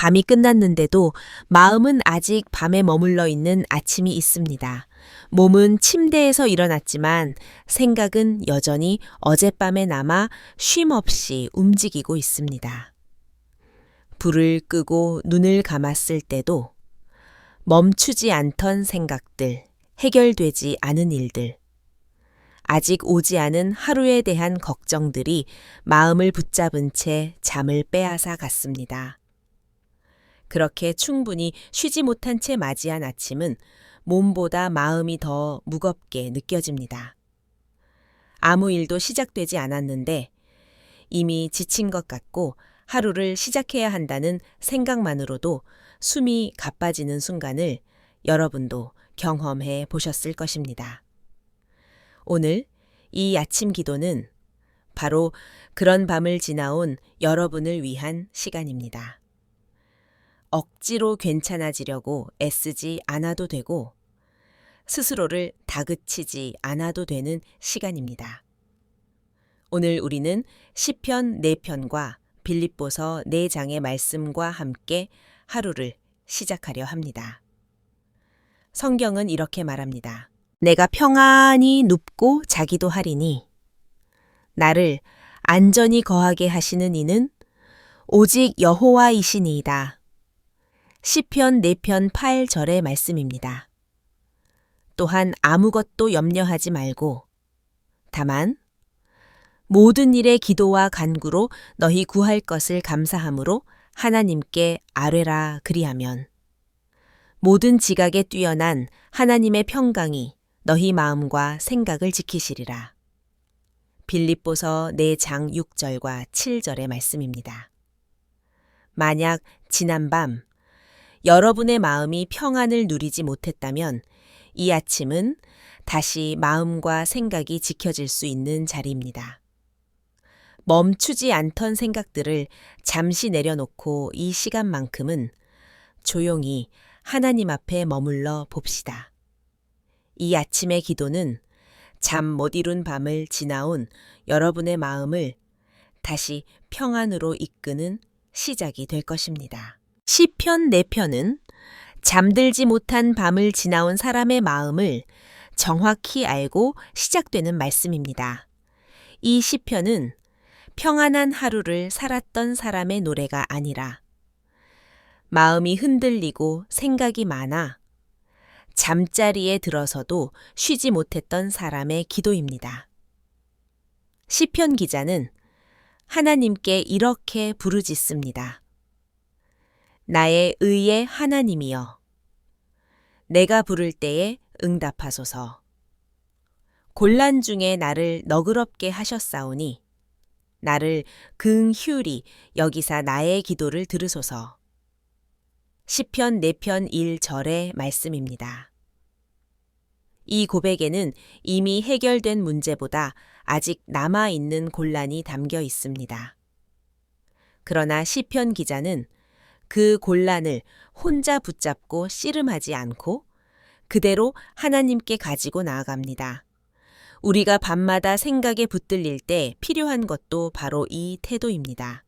밤이 끝났는데도 마음은 아직 밤에 머물러 있는 아침이 있습니다. 몸은 침대에서 일어났지만 생각은 여전히 어젯밤에 남아 쉼없이 움직이고 있습니다. 불을 끄고 눈을 감았을 때도 멈추지 않던 생각들, 해결되지 않은 일들, 아직 오지 않은 하루에 대한 걱정들이 마음을 붙잡은 채 잠을 빼앗아 갔습니다. 그렇게 충분히 쉬지 못한 채 맞이한 아침은 몸보다 마음이 더 무겁게 느껴집니다. 아무 일도 시작되지 않았는데 이미 지친 것 같고 하루를 시작해야 한다는 생각만으로도 숨이 가빠지는 순간을 여러분도 경험해 보셨을 것입니다. 오늘 이 아침 기도는 바로 그런 밤을 지나온 여러분을 위한 시간입니다. 억지로 괜찮아지려고 애쓰지 않아도 되고 스스로를 다그치지 않아도 되는 시간입니다. 오늘 우리는 시편 4편과 빌립보서 4장의 말씀과 함께 하루를 시작하려 합니다. 성경은 이렇게 말합니다. 내가 평안히 눕고 자기도 하리니 나를 안전히 거하게 하시는 이는 오직 여호와이시니이다. 시편 4편 8절의 말씀입니다. 또한 아무것도 염려하지 말고 다만 모든 일에 기도와 간구로 너희 구할 것을 감사함으로 하나님께 아뢰라 그리하면 모든 지각에 뛰어난 하나님의 평강이 너희 마음과 생각을 지키시리라. 빌립보서 4장 6절과 7절의 말씀입니다. 만약 지난밤 여러분의 마음이 평안을 누리지 못했다면 이 아침은 다시 마음과 생각이 지켜질 수 있는 자리입니다. 멈추지 않던 생각들을 잠시 내려놓고 이 시간만큼은 조용히 하나님 앞에 머물러 봅시다. 이 아침의 기도는 잠 못 이룬 밤을 지나온 여러분의 마음을 다시 평안으로 이끄는 시작이 될 것입니다. 시편 4편은 잠들지 못한 밤을 지나온 사람의 마음을 정확히 알고 시작되는 말씀입니다. 이 시편은 평안한 하루를 살았던 사람의 노래가 아니라 마음이 흔들리고 생각이 많아 잠자리에 들어서도 쉬지 못했던 사람의 기도입니다. 시편 기자는 하나님께 이렇게 부르짖습니다. 나의 의의 하나님이여, 내가 부를 때에 응답하소서. 곤란 중에 나를 너그럽게 하셨사오니 나를 긍휼히 여기사 나의 기도를 들으소서. 시편 4편 1절의 말씀입니다. 이 고백에는 이미 해결된 문제보다 아직 남아있는 곤란이 담겨 있습니다. 그러나 시편 기자는 그 곤란을 혼자 붙잡고 씨름하지 않고 그대로 하나님께 가지고 나아갑니다. 우리가 밤마다 생각에 붙들릴 때 필요한 것도 바로 이 태도입니다.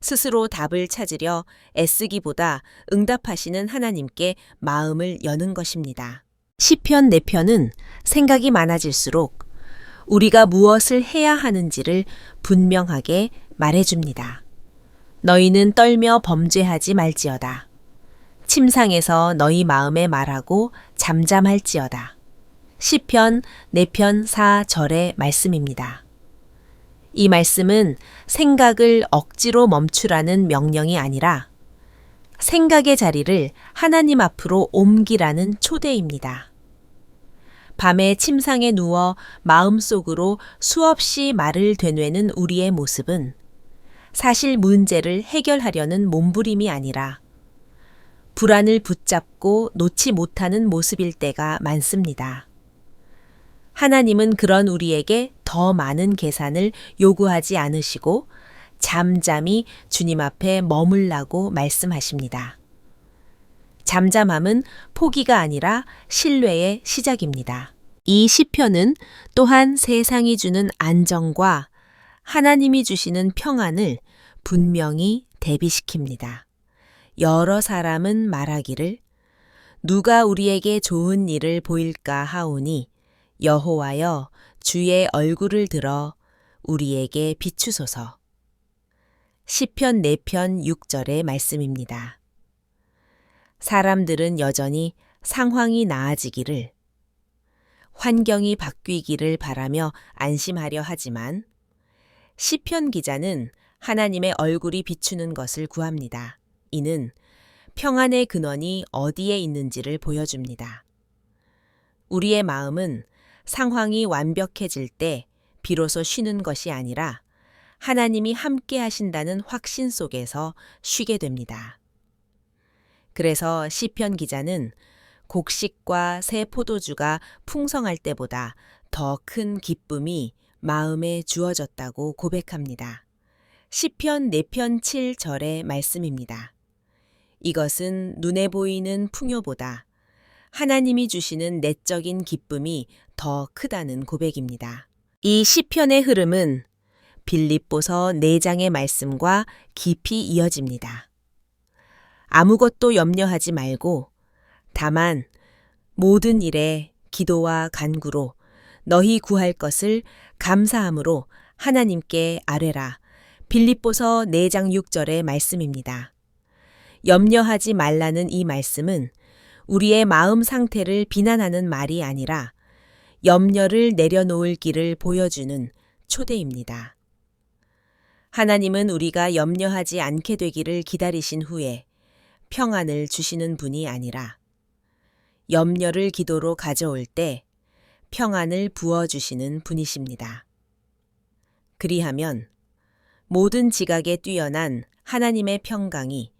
스스로 답을 찾으려 애쓰기보다 응답하시는 하나님께 마음을 여는 것입니다. 시편 4편은 생각이 많아질수록 우리가 무엇을 해야 하는지를 분명하게 말해줍니다. 너희는 떨며 범죄하지 말지어다. 침상에서 너희 마음에 말하고 잠잠할지어다. 시편 4편 4절의 말씀입니다. 이 말씀은 생각을 억지로 멈추라는 명령이 아니라 생각의 자리를 하나님 앞으로 옮기라는 초대입니다. 밤에 침상에 누워 마음속으로 수없이 말을 되뇌는 우리의 모습은 사실 문제를 해결하려는 몸부림이 아니라 불안을 붙잡고 놓지 못하는 모습일 때가 많습니다. 하나님은 그런 우리에게 더 많은 계산을 요구하지 않으시고 잠잠히 주님 앞에 머물라고 말씀하십니다. 잠잠함은 포기가 아니라 신뢰의 시작입니다. 이 시편은 또한 세상이 주는 안정과 하나님이 주시는 평안을 분명히 대비시킵니다. 여러 사람은 말하기를 누가 우리에게 좋은 일을 보일까 하오니 여호와여 주의 얼굴을 들어 우리에게 비추소서. 시편 4편 6절의 말씀입니다. 사람들은 여전히 상황이 나아지기를, 환경이 바뀌기를 바라며 안심하려 하지만 시편 기자는 하나님의 얼굴이 비추는 것을 구합니다. 이는 평안의 근원이 어디에 있는지를 보여줍니다. 우리의 마음은 상황이 완벽해질 때 비로소 쉬는 것이 아니라 하나님이 함께 하신다는 확신 속에서 쉬게 됩니다. 그래서 시편 기자는 곡식과 새 포도주가 풍성할 때보다 더 큰 기쁨이 마음에 주어졌다고 고백합니다. 시편 4편 7절의 말씀입니다. 이것은 눈에 보이는 풍요보다 하나님이 주시는 내적인 기쁨이 더 크다는 고백입니다. 이 시편의 흐름은 빌립보서 4장의 말씀과 깊이 이어집니다. 아무것도 염려하지 말고 다만 모든 일에 기도와 간구로 너희 구할 것을 감사함으로 하나님께 아뢰라. 빌립보서 4장 6절의 말씀입니다. 염려하지 말라는 이 말씀은 우리의 마음 상태를 비난하는 말이 아니라 염려를 내려놓을 길을 보여주는 초대입니다. 하나님은 우리가 염려하지 않게 되기를 기다리신 후에 평안을 주시는 분이 아니라 염려를 기도로 가져올 때 평안을 부어주시는 분이십니다. 그리하면 모든 지각에 뛰어난 하나님의 평강이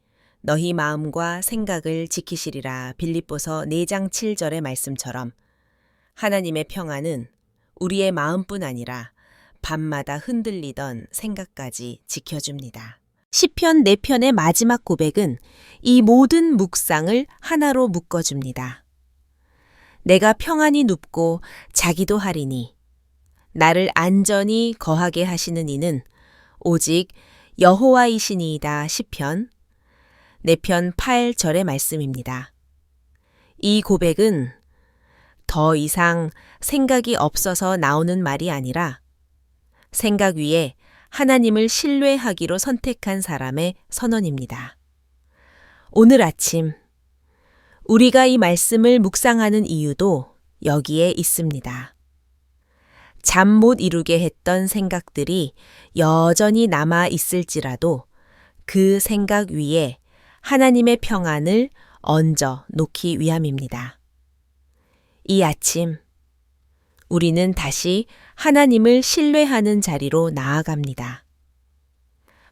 너희 마음과 생각을 지키시리라. 빌립보서 4장 7절의 말씀처럼 하나님의 평안은 우리의 마음뿐 아니라 밤마다 흔들리던 생각까지 지켜줍니다. 시편 4편의 마지막 고백은 이 모든 묵상을 하나로 묶어줍니다. 내가 평안히 눕고 자기도 하리니 나를 안전히 거하게 하시는 이는 오직 여호와이시니이다. 시편 4편 8절의 말씀입니다. 이 고백은 더 이상 생각이 없어서 나오는 말이 아니라 생각 위에 하나님을 신뢰하기로 선택한 사람의 선언입니다. 오늘 아침 우리가 이 말씀을 묵상하는 이유도 여기에 있습니다. 잠 못 이루게 했던 생각들이 여전히 남아 있을지라도 그 생각 위에 하나님의 평안을 얹어 놓기 위함입니다. 이 아침 우리는 다시 하나님을 신뢰하는 자리로 나아갑니다.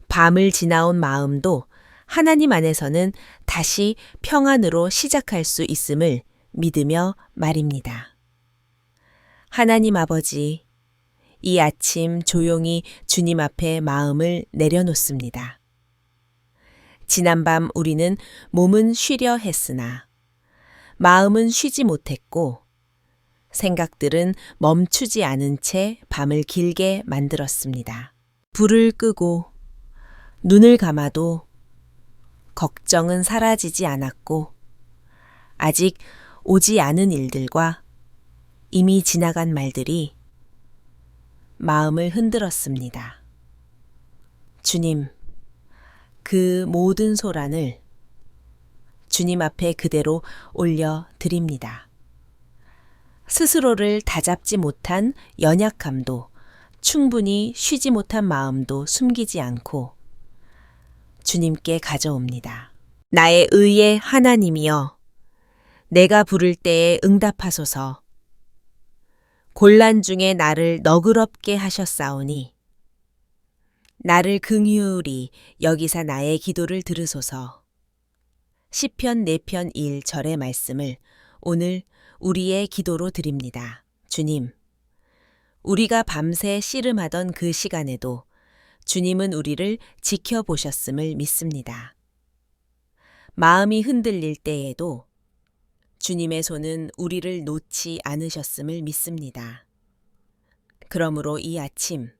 밤을 지나온 마음도 하나님 안에서는 다시 평안으로 시작할 수 있음을 믿으며 말입니다. 하나님 아버지, 이 아침 조용히 주님 앞에 마음을 내려놓습니다. 지난밤 우리는 몸은 쉬려 했으나 마음은 쉬지 못했고 생각들은 멈추지 않은 채 밤을 길게 만들었습니다. 불을 끄고 눈을 감아도 걱정은 사라지지 않았고 아직 오지 않은 일들과 이미 지나간 말들이 마음을 흔들었습니다. 주님, 그 모든 소란을 주님 앞에 그대로 올려 드립니다. 스스로를 다잡지 못한 연약함도 충분히 쉬지 못한 마음도 숨기지 않고 주님께 가져옵니다. 나의 의의 하나님이여, 내가 부를 때에 응답하소서. 곤란 중에 나를 너그럽게 하셨사오니 나를 긍휼히 여기사 나의 기도를 들으소서. 시편 4편 1절의 말씀을 오늘 우리의 기도로 드립니다. 주님, 우리가 밤새 씨름하던 그 시간에도 주님은 우리를 지켜보셨음을 믿습니다. 마음이 흔들릴 때에도 주님의 손은 우리를 놓지 않으셨음을 믿습니다. 그러므로 이 아침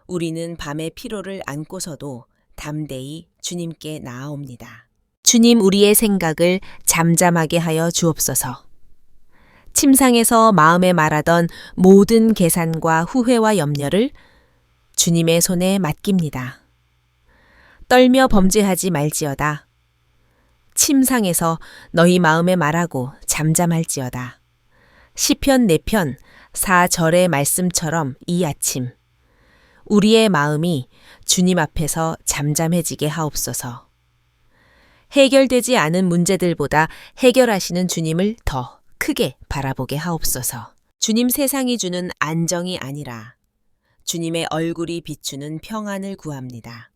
우리는 밤의 피로를 안고서도 담대히 주님께 나아옵니다. 주님 우리의 생각을 잠잠하게 하여 주옵소서. 침상에서 마음에 말하던 모든 계산과 후회와 염려를 주님의 손에 맡깁니다. 떨며 범죄하지 말지어다. 침상에서 너희 마음에 말하고 잠잠할지어다. 시편 4편 4절의 말씀처럼 이 아침 우리의 마음이 주님 앞에서 잠잠해지게 하옵소서. 해결되지 않은 문제들보다 해결하시는 주님을 더 크게 바라보게 하옵소서. 주님 세상이 주는 안정이 아니라 주님의 얼굴이 비추는 평안을 구합니다.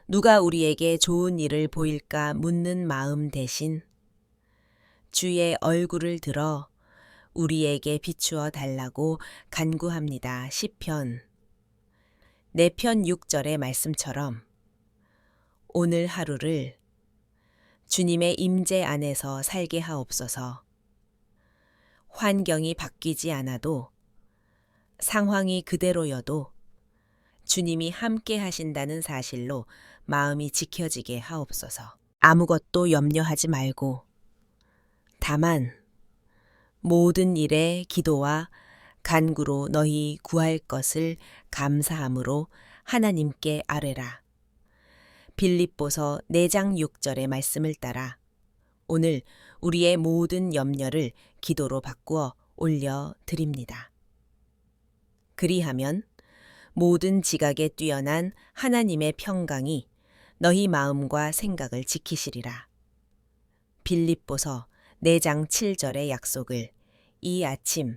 누가 우리에게 좋은 일을 보일까 묻는 마음 대신 주의 얼굴을 들어 우리에게 비추어 달라고 간구합니다. 시편 4편 6절의 말씀처럼 오늘 하루를 주님의 임재 안에서 살게 하옵소서. 환경이 바뀌지 않아도 상황이 그대로여도 주님이 함께 하신다는 사실로 마음이 지켜지게 하옵소서. 아무것도 염려하지 말고 다만 모든 일에 기도와 간구로 너희 구할 것을 감사함으로 하나님께 아뢰라. 빌립보서 4장 6절의 말씀을 따라 오늘 우리의 모든 염려를 기도로 바꾸어 올려 드립니다. 그리하면 모든 지각에 뛰어난 하나님의 평강이 너희 마음과 생각을 지키시리라. 빌립보서 4장 7절의 약속을 이 아침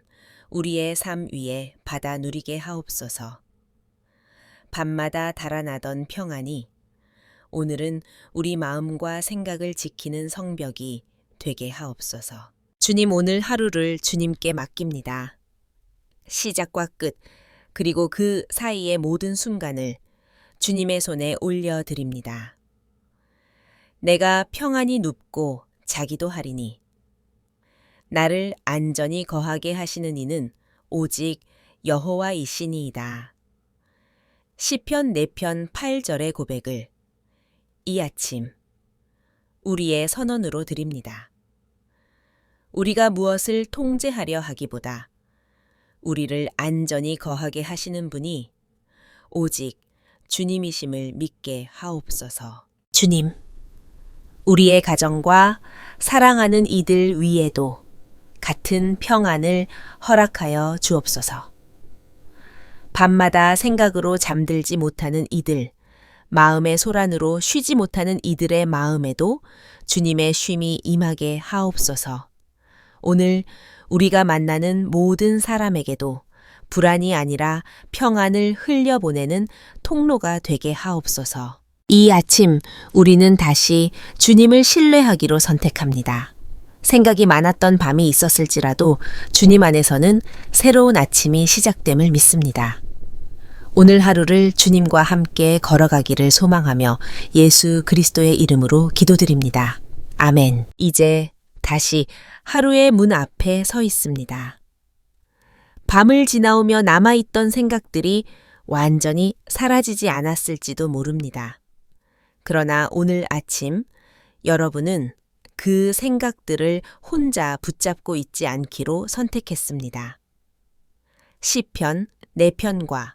우리의 삶 위에 받아 누리게 하옵소서. 밤마다 달아나던 평안이 오늘은 우리 마음과 생각을 지키는 성벽이 되게 하옵소서. 주님 오늘 하루를 주님께 맡깁니다. 시작과 끝 그리고 그 사이의 모든 순간을 주님의 손에 올려드립니다. 내가 평안히 눕고 자기도 하리니 나를 안전히 거하게 하시는 이는 오직 여호와이시니이다. 시편 4편 8절의 고백을 이 아침 우리의 선언으로 드립니다. 우리가 무엇을 통제하려 하기보다 우리를 안전히 거하게 하시는 분이 오직 주님이심을 믿게 하옵소서. 주님, 우리의 가정과 사랑하는 이들 위에도 같은 평안을 허락하여 주옵소서. 밤마다 생각으로 잠들지 못하는 이들, 마음의 소란으로 쉬지 못하는 이들의 마음에도 주님의 쉼이 임하게 하옵소서. 오늘 우리가 만나는 모든 사람에게도 불안이 아니라 평안을 흘려보내는 통로가 되게 하옵소서. 이 아침 우리는 다시 주님을 신뢰하기로 선택합니다. 생각이 많았던 밤이 있었을지라도 주님 안에서는 새로운 아침이 시작됨을 믿습니다. 오늘 하루를 주님과 함께 걸어가기를 소망하며 예수 그리스도의 이름으로 기도드립니다. 아멘. 이제 다시 하루의 문 앞에 서 있습니다. 밤을 지나오며 남아있던 생각들이 완전히 사라지지 않았을지도 모릅니다. 그러나 오늘 아침 여러분은 그 생각들을 혼자 붙잡고 있지 않기로 선택했습니다. 시편 4편과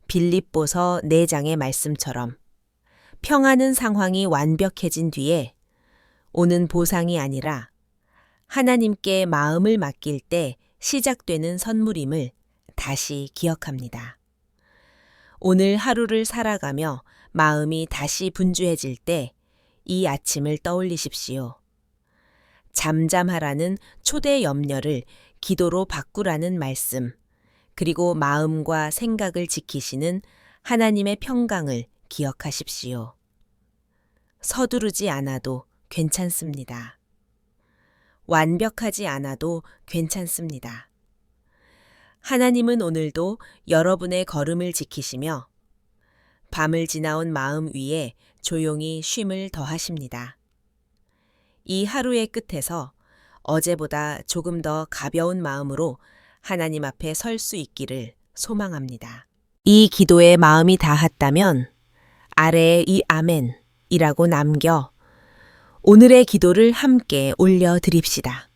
빌립보서 4장의 말씀처럼 평안은 상황이 완벽해진 뒤에 오는 보상이 아니라 하나님께 마음을 맡길 때 시작되는 선물임을 다시 기억합니다. 오늘 하루를 살아가며 마음이 다시 분주해질 때 이 아침을 떠올리십시오. 잠잠하라는 초대 염려를 기도로 바꾸라는 말씀, 그리고 마음과 생각을 지키시는 하나님의 평강을 기억하십시오. 서두르지 않아도 괜찮습니다. 완벽하지 않아도 괜찮습니다. 하나님은 오늘도 여러분의 걸음을 지키시며 밤을 지나온 마음 위에 조용히 쉼을 더하십니다. 이 하루의 끝에서 어제보다 조금 더 가벼운 마음으로 하나님 앞에 설 수 있기를 소망합니다. 이 기도에 마음이 닿았다면 아래에 이 아멘이라고 남겨 오늘의 기도를 함께 올려드립시다.